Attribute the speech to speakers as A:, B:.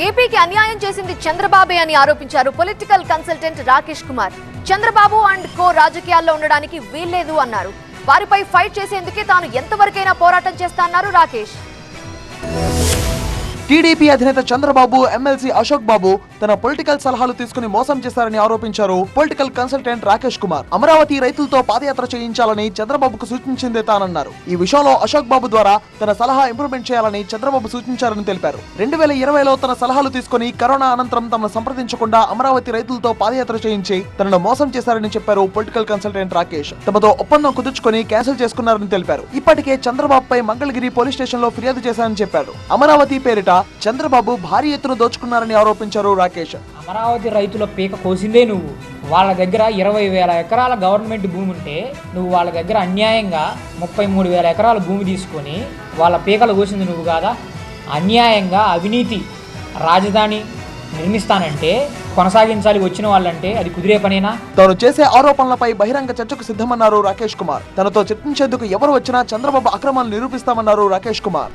A: ఏపీకి అన్యాయం చేసింది చంద్రబాబే అని ఆరోపించారు political consultant Rakesh Kumar. Chandrababu and co రాజకీయాల్లో ఉండడానికి వీల్లేదు అన్నారు. వారిపై ఫైట్ చేసేందుకే తాను ఎంతవరకైనా పోరాటం చేస్తానన్నారు రాకేష్.
B: టీడీపీ అధినేత చంద్రబాబు ఎమ్మెల్సీ అశోక్ బాబు తన పొలిటికల్ సలహాలు తీసుకుని మోసం చేశారని ఆరోపించారు పొలిటికల్ కన్సల్టెంట్ రాకేష్ కుమార్. అమరావతి రైతులతో పాదయాత్ర చేయించాలని చంద్రబాబుకు సూచించిందే తానన్నారు. ఈ విషయంలో అశోక్ బాబు ద్వారా తన సలహా ఇంప్రూవ్మెంట్ చేయాలని చంద్రబాబు సూచించారని తెలిపారు. 2020లో తన సలహాలు తీసుకుని కరోనా అనంతరం తమను సంప్రదించకుండా అమరావతి రైతులతో పాదయాత్ర చేయించి తనను మోసం చేశారని చెప్పారు పొలిటికల్ కన్సల్టెంట్ రాకేష్. తమతో ఒప్పందం కుదుర్చుకుని క్యాన్సిల్ చేసుకున్నారని తెలిపారు. ఇప్పటికే చంద్రబాబుపై మంగళగిరి పోలీస్ స్టేషన్ లో ఫిర్యాదు చేశారని చెప్పారు. అమరావతి పేరిట చంద్రబాబు భారీ ఎత్తున దోచుకున్నారని ఆరోపించారు రాకేష్.
C: అమరావతి రైతుల పీక కోసిందే నువ్వు. వాళ్ళ దగ్గర 20,000 ఎకరాల గవర్నమెంట్ భూమి ఉంటే నువ్వు వాళ్ళ దగ్గర అన్యాయంగా 33,000 ఎకరాల భూమి తీసుకొని వాళ్ళ పీకలు కోసింది నువ్వు కాదా? అన్యాయంగా అవినీతి రాజధాని నిర్మిస్తానంటే కొనసాగించాలి వచ్చిన వాళ్ళంటే అది కుదిరే పనేనా?
B: తాను చేసే ఆరోపణలపై బహిరంగ చర్చకు సిద్ధమన్నారు రాకేష్ కుమార్. తనతో చర్చించేందుకు ఎవరు వచ్చినా చంద్రబాబు అక్రమాలను నిరూపిస్తామన్నారు రాకేష్ కుమార్.